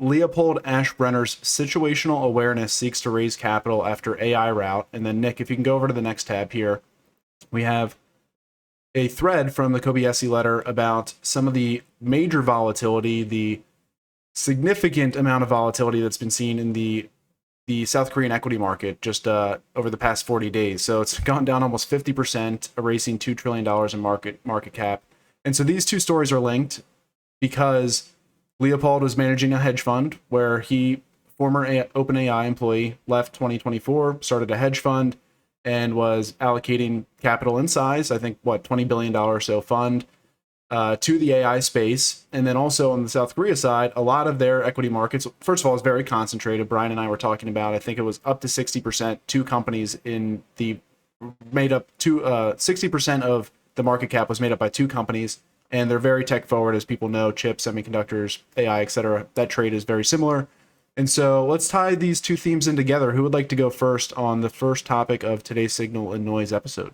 Leopold Aschenbrenner's situational awareness seeks to raise capital after AI rout. And then, Nick, if you can go over to the next tab here, we have a thread from the Cubellis letter about some of the major volatility, the significant amount of volatility that's been seen in the South Korean equity market just over the past 40 days. So it's gone down almost 50%, erasing $2 trillion in market cap. And so these two stories are linked because Leopold was managing a hedge fund where he, former OpenAI employee, left 2024, started a hedge fund, and was allocating capital in size, I think, $20 billion or so fund to the AI space. And then also on the South Korea side, a lot of their equity markets, first of all, is very concentrated. Brian and I were talking about, I think it was up to 60%, two companies in the made up 60% of the market cap was made up by two companies. And they're very tech forward, as people know, chips, semiconductors, AI, etc. That trade is very similar. And so let's tie these two themes in together. Who would like to go first on the first topic of today's Signal and Noise episode?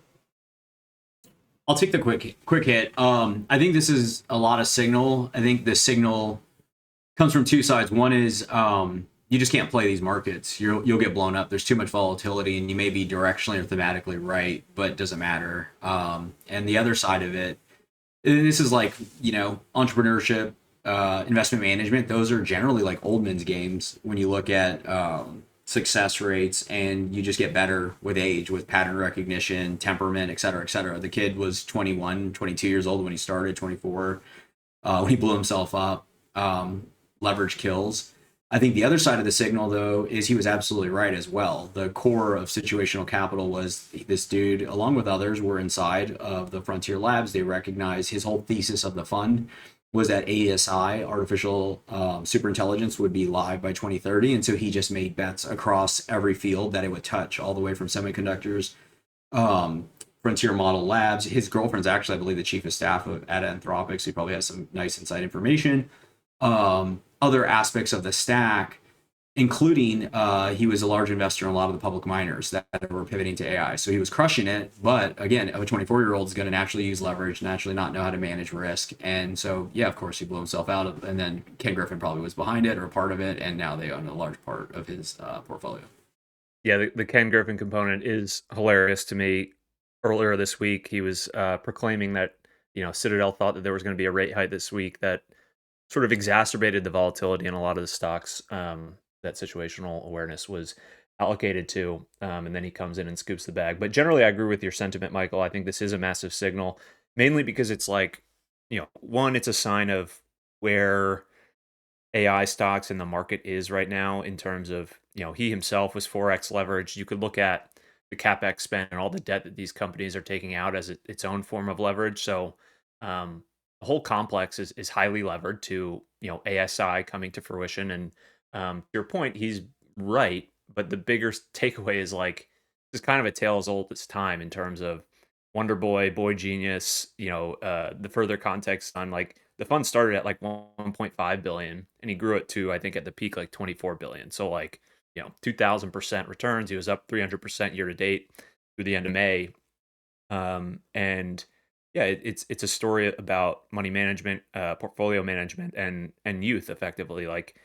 I'll take the quick hit. I think this is a lot of signal. I think the signal comes from two sides. One is you just can't play these markets. You'll get blown up. There's too much volatility, and you may be directionally or thematically right, but it doesn't matter. And the other side of it, this is like, entrepreneurship, investment management. Those are generally like old men's games when you look at success rates, and you just get better with age, with pattern recognition, temperament, et cetera, et cetera. The kid was 21, 22 years old when he started, 24, when he blew himself up. Leverage kills. I think the other side of the signal, though, is he was absolutely right as well. The core of situational capital was this dude, along with others, were inside of the Frontier Labs. They recognized his whole thesis of the fund was that ASI, artificial superintelligence, would be live by 2030. And so he just made bets across every field that it would touch, all the way from semiconductors, Frontier Model Labs. His girlfriend's actually, I believe, the chief of staff at Anthropic, so he probably has some nice inside information. Other aspects of the stack, including he was a large investor in a lot of the public miners that were pivoting to AI. So he was crushing it. But again, a 24-year-old is going to naturally use leverage, naturally not know how to manage risk. And so, yeah, of course, he blew himself out. And then Ken Griffin probably was behind it or a part of it. And now they own a large part of his portfolio. Yeah, the Ken Griffin component is hilarious to me. Earlier this week, he was proclaiming that, Citadel thought that there was going to be a rate hike this week that sort of exacerbated the volatility in a lot of the stocks that situational awareness was allocated to, and then he comes in and scoops the bag. But generally, I agree with your sentiment, Michael. I think this is a massive signal, mainly because it's like, one, it's a sign of where AI stocks in the market is right now in terms of, he himself was 4x leveraged. You could look at the CapEx spend and all the debt that these companies are taking out as its own form of leverage. So the whole complex is highly levered to, ASI coming to fruition. And to your point, he's right. But the bigger takeaway is like, this is kind of a tale as old as time in terms of Wonder Boy, Boy Genius, the further context on like the fund started at like 1.5 billion and he grew it to, I think at the peak, like 24 billion. So like, 2000% returns. He was up 300% year to date through the end of May. And yeah, it's a story about money management, portfolio management, and youth effectively. Like,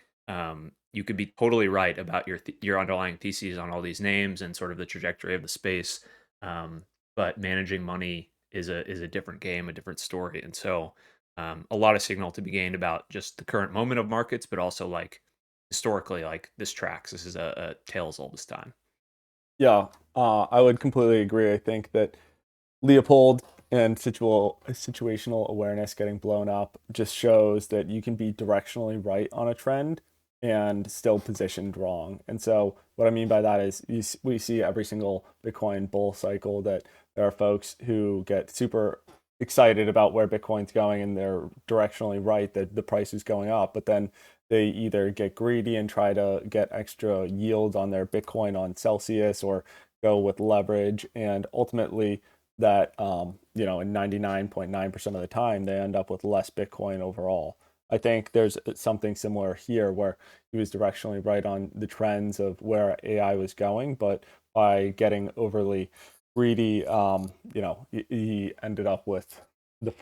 you could be totally right about your underlying theses on all these names and sort of the trajectory of the space, but managing money is a different game, a different story, and so a lot of signal to be gained about just the current moment of markets, but also like historically, like this tracks. This is a tale as old as time. Yeah, I would completely agree. I think that Leopold and situational awareness getting blown up just shows that you can be directionally right on a trend and still positioned wrong. And so what I mean by that is we see every single Bitcoin bull cycle that there are folks who get super excited about where Bitcoin's going and they're directionally right that the price is going up, but then they either get greedy and try to get extra yield on their Bitcoin on Celsius or go with leverage, and ultimately that in 99.9% of the time they end up with less Bitcoin overall. I think there's something similar here where he was directionally right on the trends of where AI was going, but by getting overly greedy, he ended up with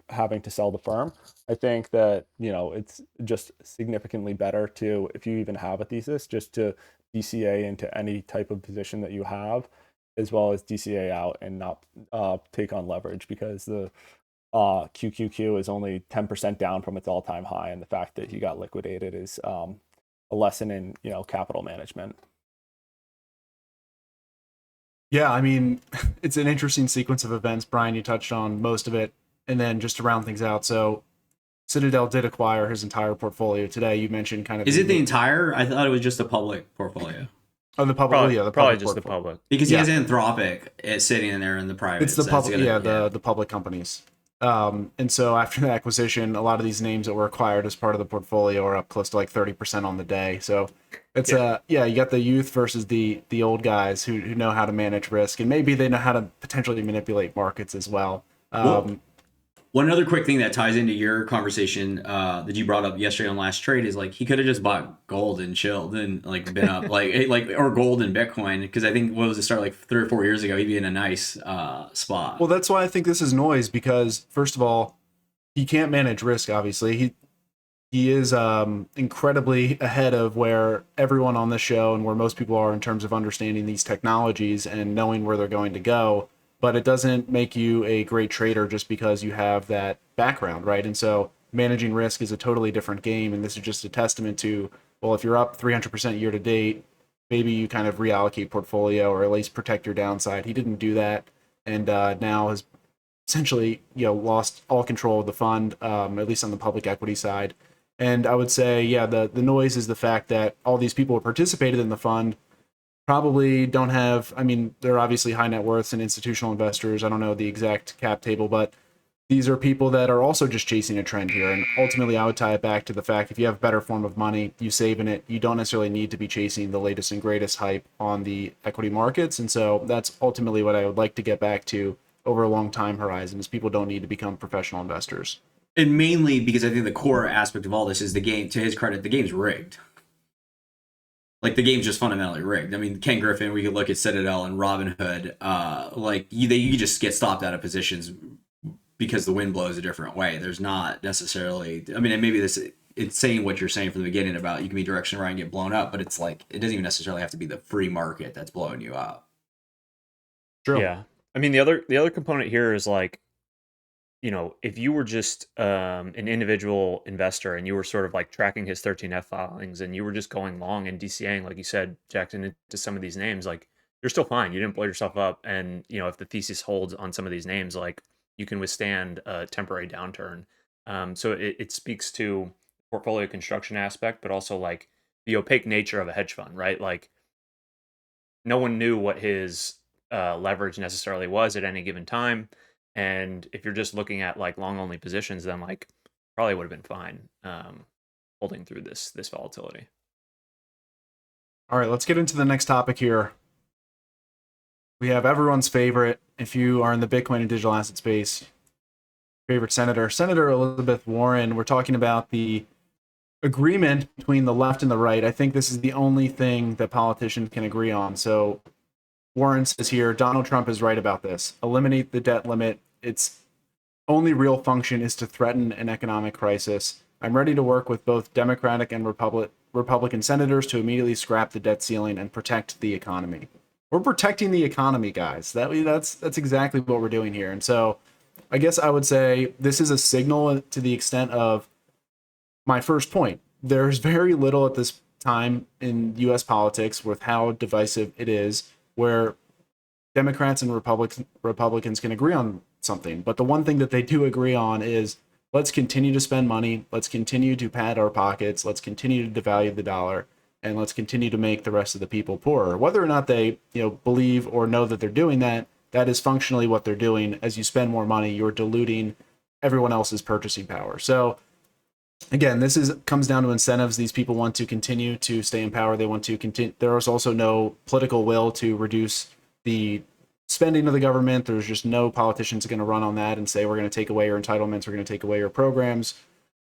having to sell the firm. I think that, it's just significantly better to, if you even have a thesis, just to DCA into any type of position that you have, as well as DCA out and not take on leverage, because the QQQ is only 10% down from its all-time high, and the fact that he got liquidated is a lesson in capital management. Yeah, I mean, it's an interesting sequence of events. Brian, you touched on most of it. And then just to round things out, so Citadel did acquire his entire portfolio today. You mentioned kind of... Is it the entire? I thought it was just a public portfolio. Oh, the public, Probably, yeah, the probably public just portfolio. the public. Because he has Anthropic sitting in there in the private. It's the public, the public companies. And so after the acquisition, a lot of these names that were acquired as part of the portfolio are up close to like 30% on the day. So it's you got the youth versus the old guys who know how to manage risk, and maybe they know how to potentially manipulate markets as well. One other quick thing that ties into your conversation that you brought up yesterday on Last Trade is like he could have just bought gold and chilled and like been up or gold and Bitcoin, because I think what was it, start like 3 or 4 years ago, he'd be in a nice spot. Well, that's why I think this is noise, because first of all, he can't manage risk. Obviously, he is incredibly ahead of where everyone on this show and where most people are in terms of understanding these technologies and knowing where they're going to go. But it doesn't make you a great trader just because you have that background, right? And so managing risk is a totally different game. And this is just a testament to, well, if you're up 300% year to date, maybe you kind of reallocate portfolio or at least protect your downside. He didn't do that, and now has essentially lost all control of the fund, at least on the public equity side. And I would say, the noise is the fact that all these people who participated in the fund probably don't have, I mean, they're obviously high net worths and institutional investors. I don't know the exact cap table, but these are people that are also just chasing a trend here. And ultimately, I would tie it back to the fact if you have a better form of money, you save in it, you don't necessarily need to be chasing the latest and greatest hype on the equity markets. And so that's ultimately what I would like to get back to over a long time horizon, is people don't need to become professional investors. And mainly because I think the core aspect of all this is the game. To his credit, the game's rigged. Like, the game's just fundamentally rigged. I mean, Ken Griffin, we could look at Citadel and Robinhood. You just get stopped out of positions because the wind blows a different way. There's not necessarily, I mean, and maybe it's saying what you're saying from the beginning about you can be direction right and get blown up, but it's like, it doesn't even necessarily have to be the free market that's blowing you up. True. Yeah. I mean, the other component here is like, if you were just an individual investor and you were sort of like tracking his 13F filings and you were just going long and DCAing, like you said, Jackson, into some of these names, like, you're still fine. You didn't blow yourself up. And, if the thesis holds on some of these names, like, you can withstand a temporary downturn. So it speaks to portfolio construction aspect, but also like the opaque nature of a hedge fund, right? Like, no one knew what his leverage necessarily was at any given time. And if you're just looking at like long only positions, then like probably would have been fine holding through this volatility. All right, let's get into the next topic here. We have everyone's favorite, if you are in the Bitcoin and digital asset space, favorite Senator Elizabeth Warren. We're talking about the agreement between the left and the right. I think this is the only thing that politicians can agree on. So Warren says here, Donald Trump is right about this. Eliminate the debt limit. Its only real function is to threaten an economic crisis. I'm ready to work with both Democratic and Republican senators to immediately scrap the debt ceiling and protect the economy. We're protecting the economy, guys. That's exactly what we're doing here. And so I guess I would say this is a signal to the extent of my first point. There's very little at this time in U.S. politics with how divisive it is, where Democrats and Republicans can agree on something. But the one thing that they do agree on is, let's continue to spend money, let's continue to pad our pockets, let's continue to devalue the dollar, and let's continue to make the rest of the people poorer. Whether or not they believe or know that they're doing that, that is functionally what they're doing. As you spend more money, you're diluting everyone else's purchasing power. So again, this comes down to incentives. These people want to continue to stay in power. They want to continue. There is also no political will to reduce the spending of the government. There's just no politicians going to run on that and say, we're going to take away your entitlements, we're going to take away your programs.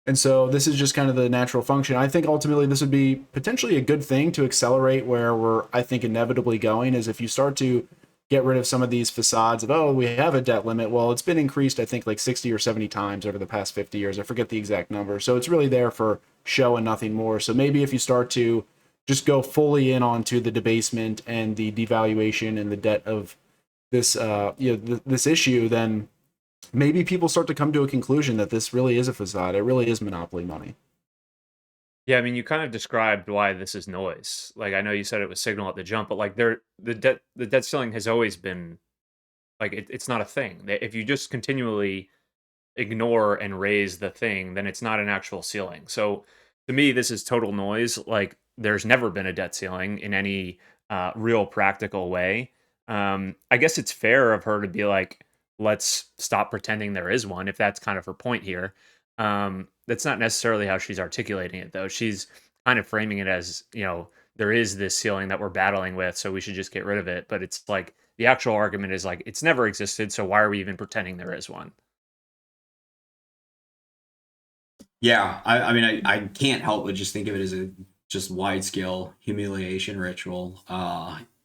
And so this is just kind of the natural function. I think ultimately this would be potentially a good thing to accelerate where we're, I think, inevitably going, is if you start to get rid of some of these facades of, oh, we have a debt limit. Well, it's been increased, I think, like 60 or 70 times over the past 50 years. I forget the exact number. So it's really there for show and nothing more. So maybe if you start to just go fully in onto the debasement and the devaluation and the debt of this, this issue, then maybe people start to come to a conclusion that this really is a facade. It really is monopoly money. Yeah, I mean, you kind of described why this is noise. Like, I know you said it was signal at the jump, but like, the debt ceiling has always been like it's not a thing. If you just continually ignore and raise the thing, then it's not an actual ceiling. So to me, this is total noise. Like, there's never been a debt ceiling in any real practical way. I guess it's fair of her to be like, let's stop pretending there is one, if that's kind of her point here. That's not necessarily how she's articulating it, though. She's kind of framing it as, there is this ceiling that we're battling with, so we should just get rid of it. But it's like the actual argument is like, it's never existed, so why are we even pretending there is one? Yeah, I mean, I can't help but just think of it as a just wide scale humiliation ritual.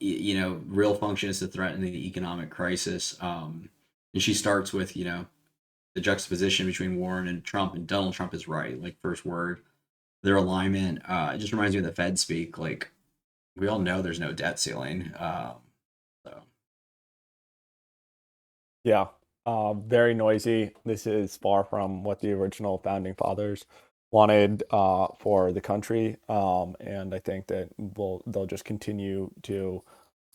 Real function is to threaten the economic crisis. And she starts with, the juxtaposition between Warren and Trump, and Donald Trump is right. Like, first word, their alignment. It just reminds me of the Fed speak. Like, we all know there's no debt ceiling. So Yeah, very noisy. This is far from what the original founding fathers wanted for the country, and I think that they'll just continue to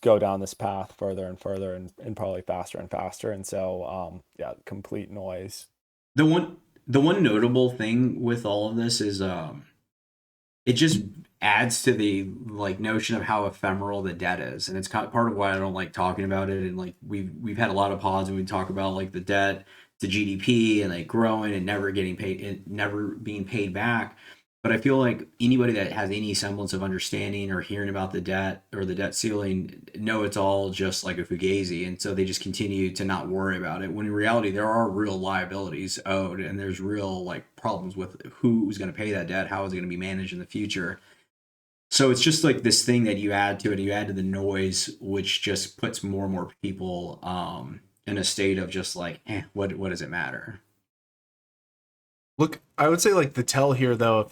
go down this path further and further, and probably faster and faster. And so, yeah, complete noise. the one notable thing with all of this is it just adds to the like notion of how ephemeral the debt is, and it's kind of part of why I don't like talking about it. And like we've had a lot of pods and we talk about like the debt to GDP and like growing and never getting paid and never being paid back. But I feel like anybody that has any semblance of understanding or hearing about the debt or the debt ceiling know it's all just like a fugazi, and so they just continue to not worry about it. When in reality, there are real liabilities owed, and there's real like problems with who's going to pay that debt, how is it going to be managed in the future. So it's just like this thing that you add to it, you add to the noise, which just puts more and more people in a state of just like, what does it matter? Look, I would say like the tell here though, if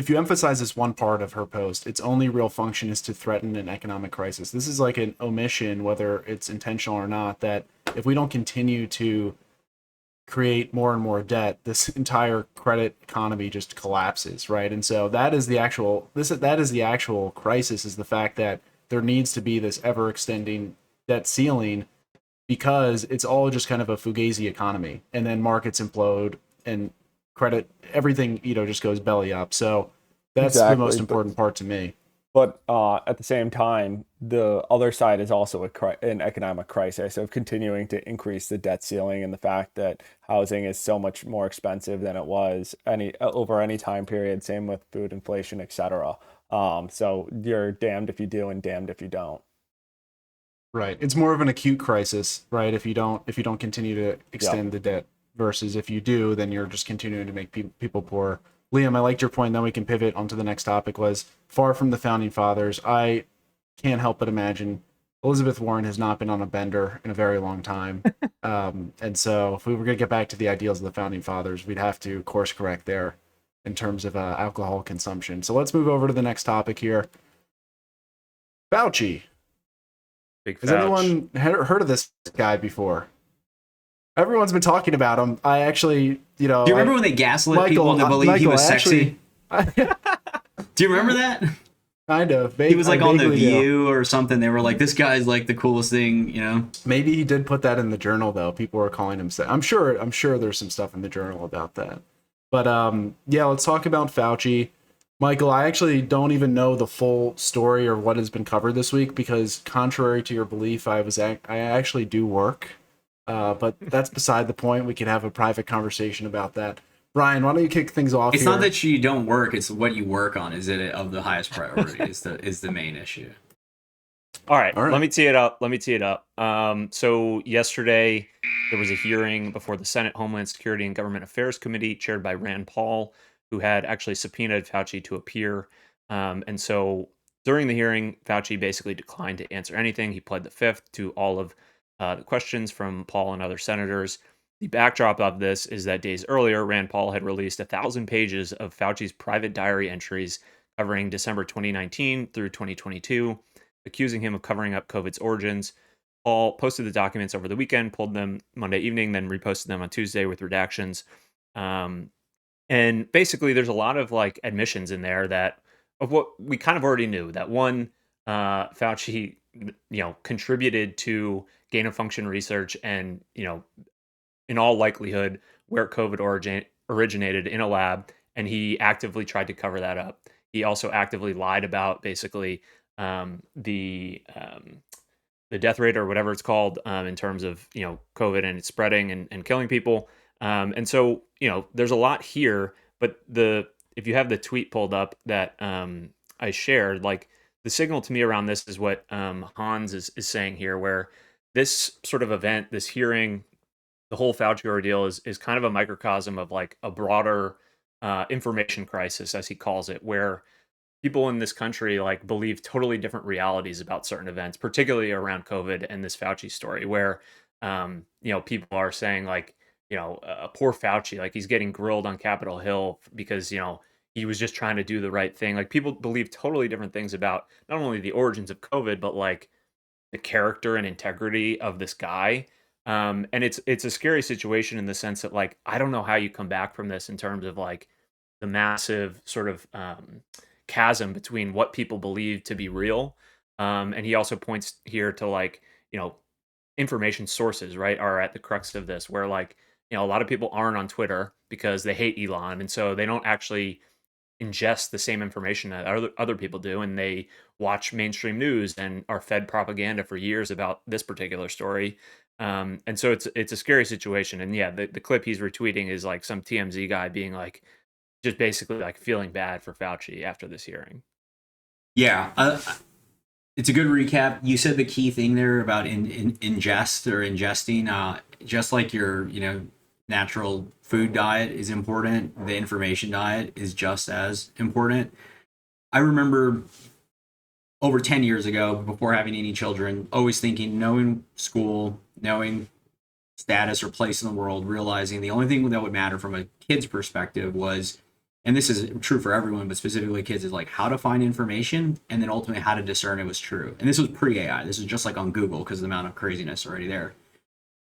you emphasize this one part of her post, its only real function is to threaten an economic crisis. This is like an omission, whether it's intentional or not, that if we don't continue to create more and more debt, this entire credit economy just collapses, right? And so that is the actual crisis, is the fact that there needs to be this ever extending debt ceiling, because it's all just kind of a fugazi economy, and then markets implode and credit, everything, just goes belly up. So that's the most important part to me. But at the same time, the other side is also an economic crisis of continuing to increase the debt ceiling, and the fact that housing is so much more expensive than it was over any time period. Same with food inflation, etc. So you're damned if you do and damned if you don't. Right. It's more of an acute crisis, right? If you don't continue to extend the debt, versus if you do, then you're just continuing to make people poor. Liam, I liked your point. Then we can pivot onto the next topic. Was far from the founding fathers. I can't help but imagine Elizabeth Warren has not been on a bender in a very long time. And so if we were going to get back to the ideals of the founding fathers, we'd have to course correct there in terms of alcohol consumption. So let's move over to the next topic here. Fauci. Has anyone heard of this guy before? Everyone's been talking about him. I actually, Do you remember when they gaslit people to believe he was sexy? Do you remember that? Kind of. He was like on The View or something. They were like, this guy's like the coolest thing, Maybe he did put that in the journal, though. People were calling him. I'm sure there's some stuff in the journal about that. But yeah, let's talk about Fauci. Michael, I actually don't even know the full story or what has been covered this week, because contrary to your belief, I actually do work. But that's beside the point. We could have a private conversation about that. Brian, why don't you kick things off? It's not that you don't work; it's what you work on. Is it of the highest priority? is the main issue. All right. Let me tee it up. So yesterday there was a hearing before the Senate Homeland Security and Government Affairs Committee, chaired by Rand Paul, who had actually subpoenaed Fauci to appear. And so During the hearing, Fauci basically declined to answer anything. He pled the fifth to all of the questions from Paul and other senators. The backdrop of this is that days earlier, Rand Paul had released 1,000 pages of Fauci's private diary entries covering December 2019 through 2022, accusing him of covering up COVID's origins. Paul posted the documents over the weekend, pulled them Monday evening, then reposted them on Tuesday with redactions. And basically, there's a lot of like admissions in there that of what we kind of already knew, that one, Fauci, contributed to gain of function research and, in all likelihood, where COVID originated in a lab, and he actively tried to cover that up. He also actively lied about basically the death rate or whatever it's called in terms of COVID and it's spreading and killing people. And so there's a lot here, but if you have the tweet pulled up that I shared, like the signal to me around this is what Hans is saying here, where this sort of event, this hearing, the whole Fauci ordeal is kind of a microcosm of like a broader information crisis, as he calls it, where people in this country like believe totally different realities about certain events, particularly around COVID and this Fauci story, where people are saying like, poor Fauci, like he's getting grilled on Capitol Hill because he was just trying to do the right thing. Like people believe totally different things about not only the origins of COVID, but like the character and integrity of this guy. And it's a scary situation in the sense that like I don't know how you come back from this in terms of like the massive sort of chasm between what people believe to be real. And he also points here to like, information sources, right, are at the crux of this, where like, a lot of people aren't on Twitter because they hate Elon. And so they don't actually ingest the same information that other people do. And they watch mainstream news and are fed propaganda for years about this particular story. And so it's a scary situation. And yeah, the clip he's retweeting is like some TMZ guy being like, just basically like feeling bad for Fauci after this hearing. Yeah, it's a good recap. You said the key thing there about ingest or ingesting, just like your natural food diet is important, the information diet is just as important. I remember over 10 years ago, before having any children, always thinking, knowing school, knowing status or place in the world, realizing the only thing that would matter from a kid's perspective was, and this is true for everyone, but specifically kids, is like how to find information and then ultimately how to discern it was true. And this was pre-AI. This is just like on Google because of the amount of craziness already there.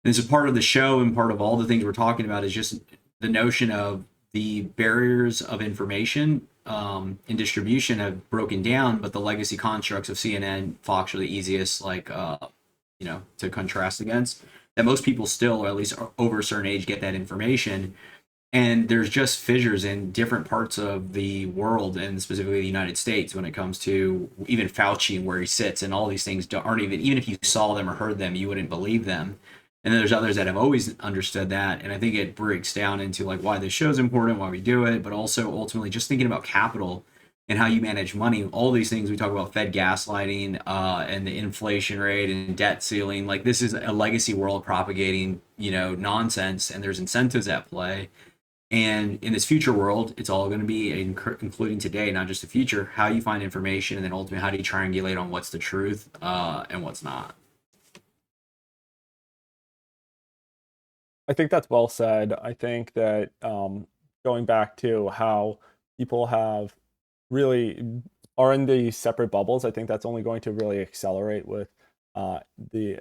And this is part of the show and part of all the things we're talking about is just the notion of the barriers of information in distribution have broken down, but the legacy constructs of CNN, Fox are the easiest, to contrast against. That most people still, or at least over a certain age, get that information. And there's just fissures in different parts of the world, and specifically the United States, when it comes to even Fauci and where he sits, and all these things aren't even if you saw them or heard them, you wouldn't believe them. And then there's others that have always understood that. And I think it breaks down into like why this show is important, why we do it, but also ultimately just thinking about capital and how you manage money. All these things we talk about, Fed gaslighting and the inflation rate and debt ceiling. Like this is a legacy world propagating, nonsense, and there's incentives at play. And in this future world, it's all going to be, including today, not just the future, how you find information, and then ultimately how do you triangulate on what's the truth and what's not. I think that's well said. I think that going back to how people have really are in these separate bubbles, I think that's only going to really accelerate with the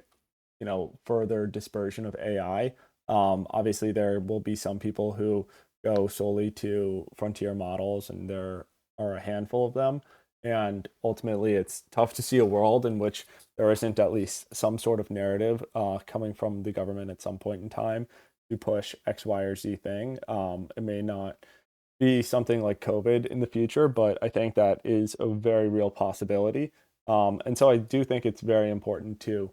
further dispersion of AI. Obviously, there will be some people who go solely to frontier models, and there are a handful of them. And ultimately, it's tough to see a world in which there isn't at least some sort of narrative coming from the government at some point in time to push X, Y, or Z thing. It may not be something like COVID in the future, but I think that is a very real possibility. And so I do think it's very important to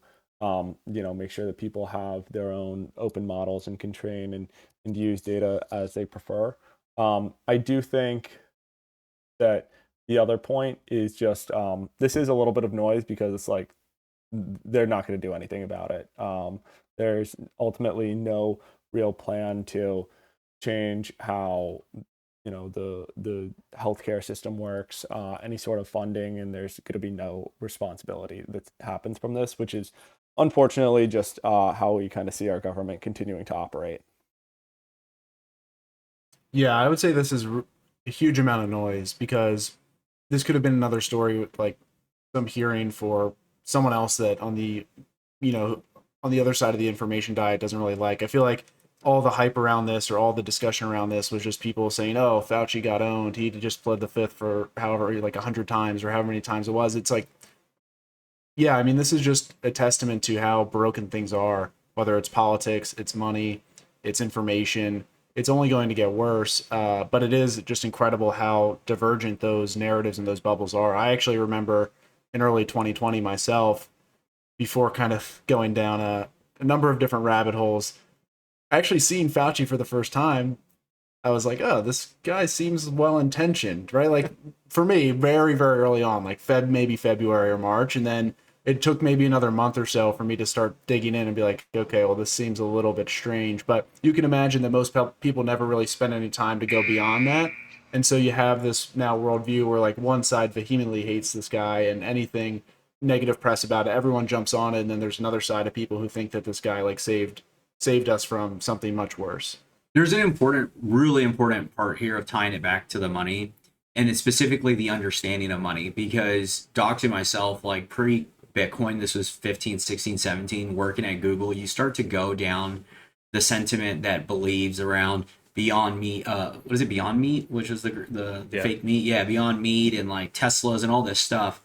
make sure that people have their own open models and can train and use data as they prefer. I do think that the other point is just this is a little bit of noise because it's like they're not going to do anything about it. There's ultimately no real plan to change how the healthcare system works, any sort of funding, and there's going to be no responsibility that happens from this, which is unfortunately just how we kind of see our government continuing to operate. Yeah, I would say this is a huge amount of noise, because this could have been another story with like some hearing for someone else that on the, on the other side of the information diet doesn't really like. I feel like all the hype around this, or all the discussion around this, was just people saying, "Oh, Fauci got owned. He just pled the fifth for however, like 100 times or however many times it was." It's like, yeah, I mean, this is just a testament to how broken things are. Whether it's politics, it's money, it's information, it's only going to get worse. But it is just incredible how divergent those narratives and those bubbles are. I actually remember in early 2020 myself, before kind of going down a number of different rabbit holes, actually seeing Fauci for the first time, I was like, oh, this guy seems well intentioned, right? Like, for me, very, very early on, like maybe February or March. And then it took maybe another month or so for me to start digging in and be like, okay, well, this seems a little bit strange. But you can imagine that most people never really spend any time to go beyond that. And so you have this now worldview where like one side vehemently hates this guy, and anything negative press about it, everyone jumps on it. And then there's another side of people who think that this guy like saved us from something much worse. There's an really important part here of tying it back to the money, and it's specifically the understanding of money, because doxing myself, like pre-Bitcoin, this was 15, 16, 17, working at Google, you start to go down the sentiment that believes around Beyond Meat, what is it, Beyond Meat, which is the fake meat? Yeah, Beyond Meat, and like Teslas and all this stuff.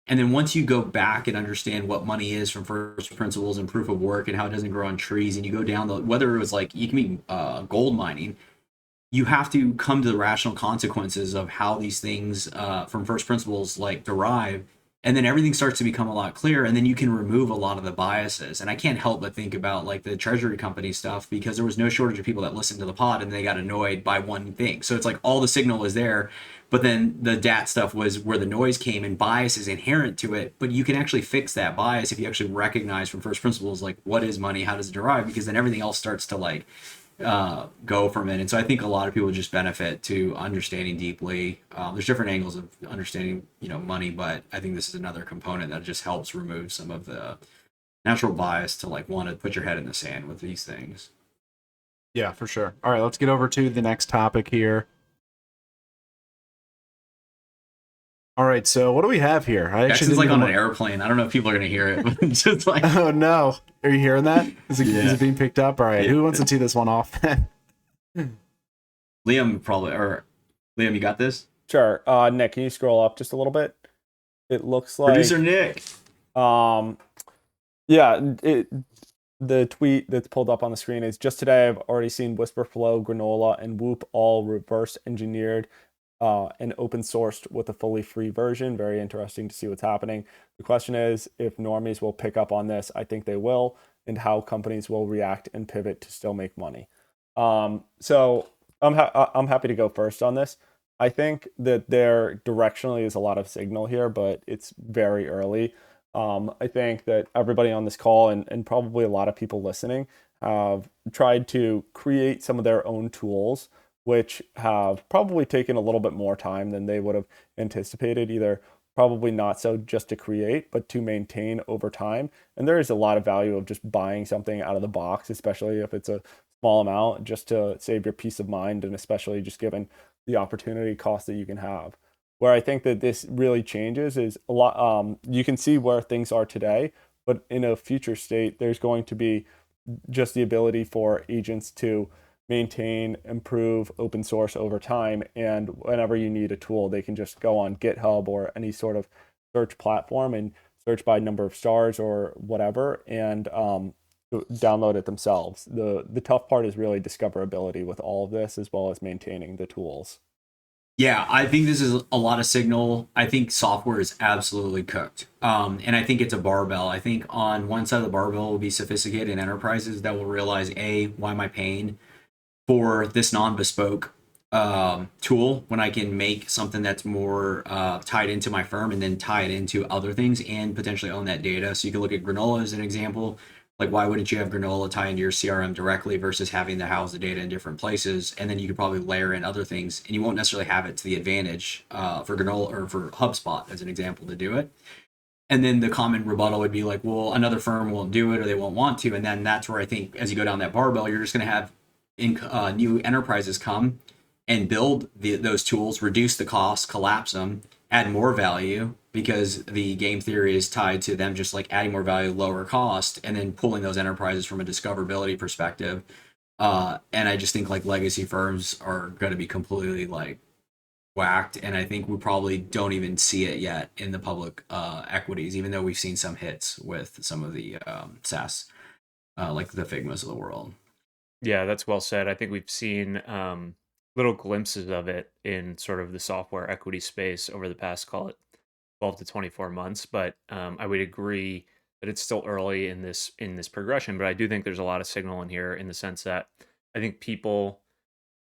And then once you go back and understand what money is from first principles and proof of work and how it doesn't grow on trees, and you go down whether it was like, you can be gold mining, you have to come to the rational consequences of how these things from first principles like derive. And then everything starts to become a lot clearer, and then you can remove a lot of the biases. And I can't help but think about like the treasury company stuff, because there was no shortage of people that listened to the pod and they got annoyed by one thing. So it's like all the signal is there, but then the DAT stuff was where the noise came, and bias is inherent to it. But you can actually fix that bias if you actually recognize from first principles, like, what is money, how does it derive, because then everything else starts to like go from it. And so I think a lot of people just benefit to understanding deeply. There's different angles of understanding, money, but I think this is another component that just helps remove some of the natural bias to like want to put your head in the sand with these things. Yeah, for sure. All right, let's get over to the next topic here. All right, so what do we have here? Jackson's like on an airplane. I don't know if people are going to hear it, but just like... Oh, no. Are you hearing that? Is it being picked up? All right, Who wants to tee this one off? Liam, probably. Or Liam, you got this? Sure. Nick, can you scroll up just a little bit? It looks like... Producer Nick. The tweet that's pulled up on the screen is, just today I've already seen Whisperflow, Granola, and Whoop all reverse engineered and open sourced with a fully free version. Very interesting to see what's happening. The question is if normies will pick up on this. I think they will, and how companies will react and pivot to still make money. So I'm happy to go first on this. I think that there directionally is a lot of signal here, but it's very early. I think that everybody on this call and probably a lot of people listening have tried to create some of their own tools, which have probably taken a little bit more time than they would have anticipated, either probably not so just to create, but to maintain over time. And there is a lot of value of just buying something out of the box, especially if it's a small amount, just to save your peace of mind, and especially just given the opportunity cost that you can have. Where I think that this really changes is a lot. You can see where things are today, but in a future state, there's going to be just the ability for agents to maintain, improve open source over time. And whenever you need a tool, they can just go on GitHub or any sort of search platform and search by number of stars or whatever, and download it themselves. The tough part is really discoverability with all of this, as well as maintaining the tools. Yeah, I think this is a lot of signal. I think software is absolutely cooked. And I think it's a barbell. I think on one side of the barbell will be sophisticated enterprises that will realize, A, why am I paying for this non-bespoke tool when I can make something that's more tied into my firm, and then tie it into other things and potentially own that data. So you can look at Granola as an example. Like, why wouldn't you have Granola tie into your CRM directly versus having to house the data in different places? And then you could probably layer in other things, and you won't necessarily have it to the advantage for Granola or for HubSpot as an example to do it. And then the common rebuttal would be like, well, another firm won't do it or they won't want to. And then that's where I think as you go down that barbell, you're just going to have new enterprises come and build those tools, reduce the cost, collapse them, add more value, because the game theory is tied to them just like adding more value, lower cost, and then pulling those enterprises from a discoverability perspective. And I just think like legacy firms are going to be completely like whacked, and I think we probably don't even see it yet in the public equities, even though we've seen some hits with some of the SaaS, like the Figmas of the world. Yeah, that's well said. I think we've seen little glimpses of it in sort of the software equity space over the past, call it 12 to 24 months. But I would agree that it's still early in this progression. But I do think there's a lot of signal in here in the sense that I think people,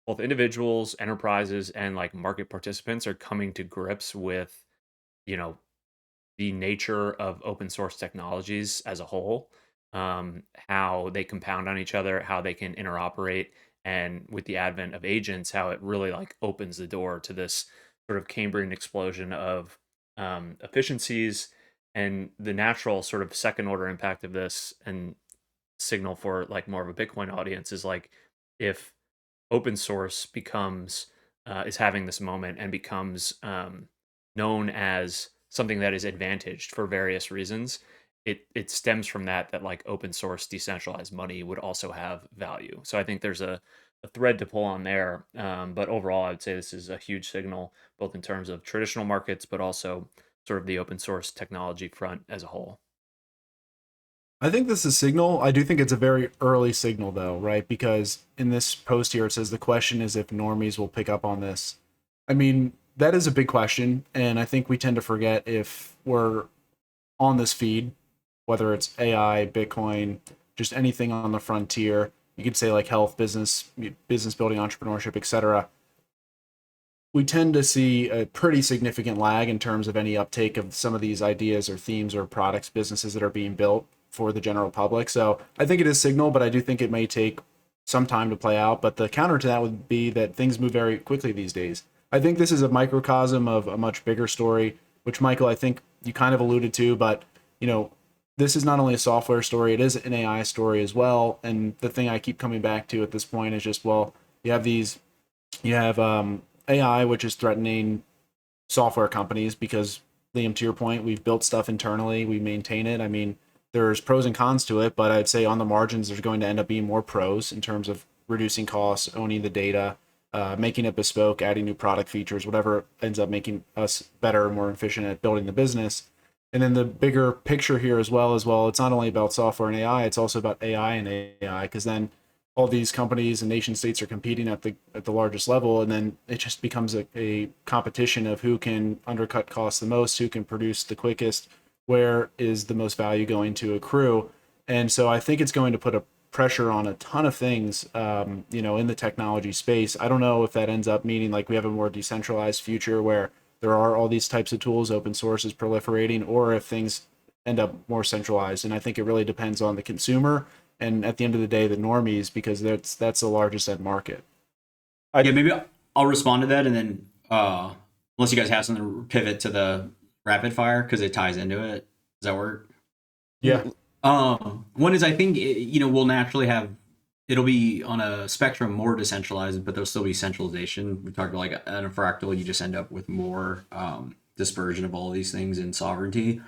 both individuals, enterprises, and like market participants, are coming to grips with, you know, the nature of open source technologies as a whole, how they compound on each other, how they can interoperate, and with the advent of agents, how it really like opens the door to this sort of Cambrian explosion of efficiencies. And the natural sort of second order impact of this and signal for like more of a Bitcoin audience is like if open source becomes is having this moment and becomes known as something that is advantaged for various reasons, it stems from that like open source decentralized money would also have value. So I think there's a thread to pull on there. But overall, I would say this is a huge signal, both in terms of traditional markets, but also sort of the open source technology front as a whole. I think this is a signal. I do think it's a very early signal, though, right? Because in this post here, it says the question is if normies will pick up on this. I mean, that is a big question. And I think we tend to forget if we're on this feed, whether it's AI, Bitcoin, just anything on the frontier. You could say like health, business building, entrepreneurship, etc. We tend to see a pretty significant lag in terms of any uptake of some of these ideas or themes or products, businesses that are being built for the general public. So I think it is signal, but I do think it may take some time to play out. But the counter to that would be that things move very quickly these days. I think this is a microcosm of a much bigger story, which Michael, I think you kind of alluded to, but you know, this is not only a software story, it is an AI story as well. And the thing I keep coming back to at this point is just, well, you have AI, which is threatening software companies because, Liam, to your point, we've built stuff internally, we maintain it. I mean, there's pros and cons to it, but I'd say on the margins, there's going to end up being more pros in terms of reducing costs, owning the data, making it bespoke, adding new product features, whatever ends up making us better, more efficient at building the business. And then the bigger picture here as well, it's not only about software and AI, it's also about AI and AI, because then all these companies and nation states are competing at the largest level, and then it just becomes a competition of who can undercut costs the most, who can produce the quickest, where is the most value going to accrue. And so I think it's going to put a pressure on a ton of things, in the technology space. I don't know if that ends up meaning like we have a more decentralized future where there are all these types of tools, open source is proliferating, or if things end up more centralized. And I think it really depends on the consumer and at the end of the day, the normies, because that's the largest end market. Yeah, maybe I'll respond to that, and then unless you guys have something to pivot to the rapid fire because it ties into it. Does that work? Yeah. One is I think we'll naturally have, it'll be on a spectrum more decentralized, but there'll still be centralization. We talked about like on a fractal, you just end up with more dispersion of all these things and sovereignty.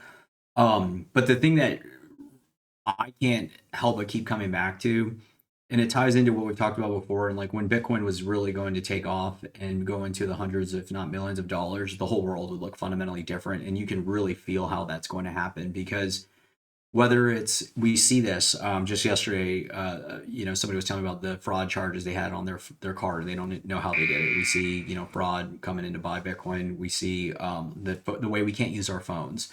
But the thing that I can't help but keep coming back to, and it ties into what we've talked about before, and like when Bitcoin was really going to take off and go into the hundreds, if not millions of dollars, the whole world would look fundamentally different. And you can really feel how that's going to happen, because whether it's, we see this just yesterday, somebody was telling me about the fraud charges they had on their card. They don't know how they did it. We see, fraud coming in to buy Bitcoin. We see the way we can't use our phones.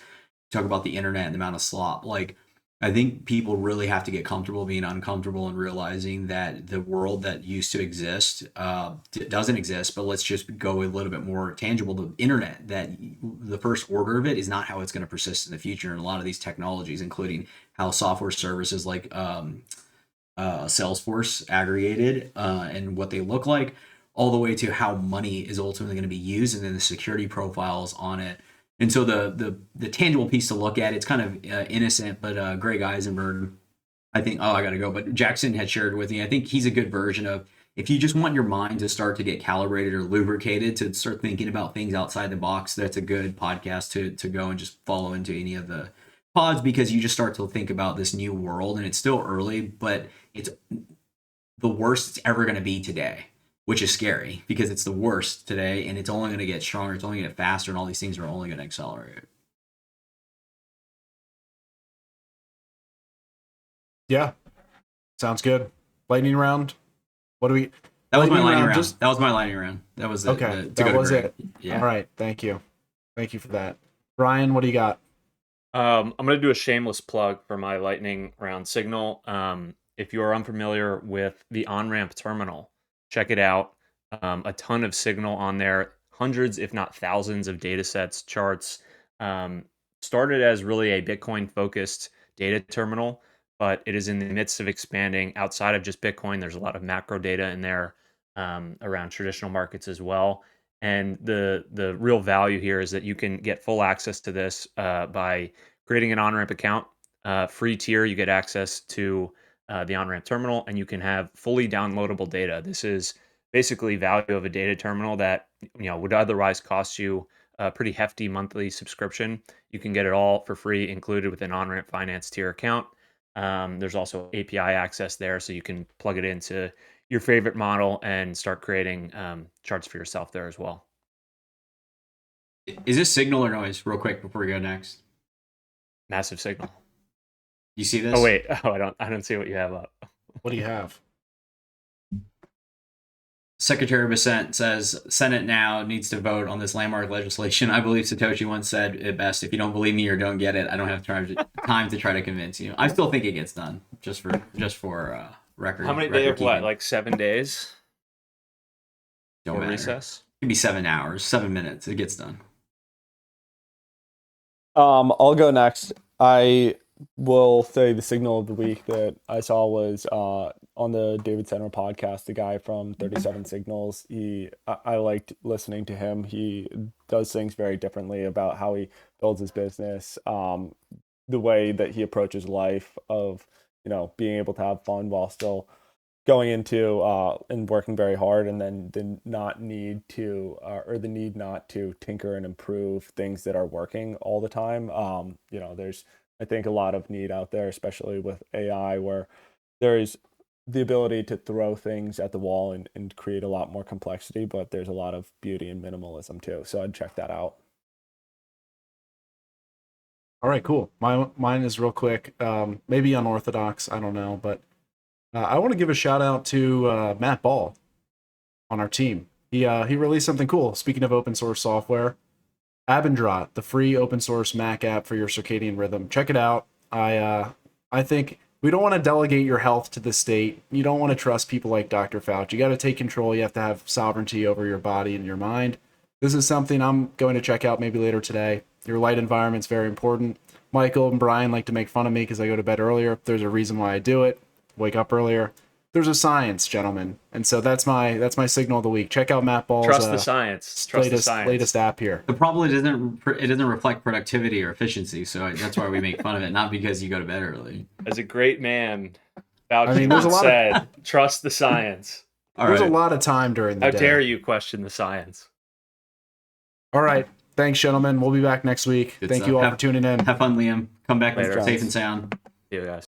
Talk about the internet and the amount of slop. Like, I think people really have to get comfortable being uncomfortable and realizing that the world that used to exist doesn't exist. But let's just go a little bit more tangible. The internet, that the first order of it is not how it's going to persist in the future. And a lot of these technologies, including how software services like Salesforce aggregated and what they look like, all the way to how money is ultimately going to be used, and then the security profiles on it. And so the tangible piece to look at, it's kind of innocent, but Greg Eisenberg, I think, I got to go, but Jackson had shared with me, I think he's a good version of, if you just want your mind to start to get calibrated or lubricated to start thinking about things outside the box, that's a good podcast to go and just follow into any of the pods, because you just start to think about this new world, and it's still early, but it's the worst it's ever going to be today, which is scary because it's the worst today, and it's only going to get stronger. It's only going to get faster, and all these things are only going to accelerate. Yeah, sounds good. Lightning round. What do we? That was my lightning round. Just... That was my lightning round. That was okay. That was it. Yeah. All right. Thank you for that. Brian, what do you got? I'm going to do a shameless plug for my lightning round signal. If you are unfamiliar with the on-ramp terminal, check it out. A ton of signal on there, hundreds, if not thousands of data sets, charts. Started as really a Bitcoin-focused data terminal, but it is in the midst of expanding outside of just Bitcoin. There's a lot of macro data in there around traditional markets as well. And the real value here is that you can get full access to this by creating an on-ramp account. Free tier, you get access to the on-ramp terminal, and you can have fully downloadable data. This is basically value of a data terminal that would otherwise cost you a pretty hefty monthly subscription. You can get it all for free, included with an on-ramp finance tier account. There's also API access there, so you can plug it into your favorite model and start creating charts for yourself there as well. Is this signal or noise? Real quick before we go next. Massive signal. You see this? Oh wait, I don't see what you have up. What do you have? Secretary of Assent says Senate now needs to vote on this landmark legislation. I believe Satoshi once said it best: "If you don't believe me or don't get it, I don't have time to try to convince you." I still think it gets done. Just for record. How many days? What, like 7 days? Don't or matter. Recess? It could be 7 hours, 7 minutes. It gets done. I'll go next. I will say the signal of the week that I saw was on the David Senra podcast, the guy from 37 Signals. I liked listening to him. He does things very differently about how he builds his business, the way that he approaches life, of being able to have fun while still going into and working very hard, and then the need not to tinker and improve things that are working all the time. There's, I think, a lot of need out there, especially with AI, where there's the ability to throw things at the wall and create a lot more complexity, but there's a lot of beauty in minimalism too. So I'd check that out. All right, cool. Mine is real quick, maybe unorthodox, I don't know, but I want to give a shout out to Matt Ball on our team. He released something cool. Speaking of open source software, Abendrot, the free open source Mac app for your circadian rhythm. Check it out. I think we don't want to delegate your health to the state. You don't want to trust people like Dr. Fauci. You got to take control. You have to have sovereignty over your body and your mind. This is something I'm going to check out maybe later today. Your light environment's very important. Michael and Brian like to make fun of me because I go to bed earlier. There's a reason why I do it. Wake up earlier. There's a science, gentlemen, and so that's my signal of the week. Check out Matt Ball's Trust the science. Trust the science. Latest app here. The problem is it doesn't reflect productivity or efficiency, so that's why we make fun of it, not because you go to bed early. As a great man, Fauci I mean, there's a lot said, trust the science. There's a lot of time during the day. How dare you question the science? All right. Thanks, gentlemen. We'll be back next week. Thank you all for tuning in. Have fun, Liam. Come back Later. safe and sound. See you guys.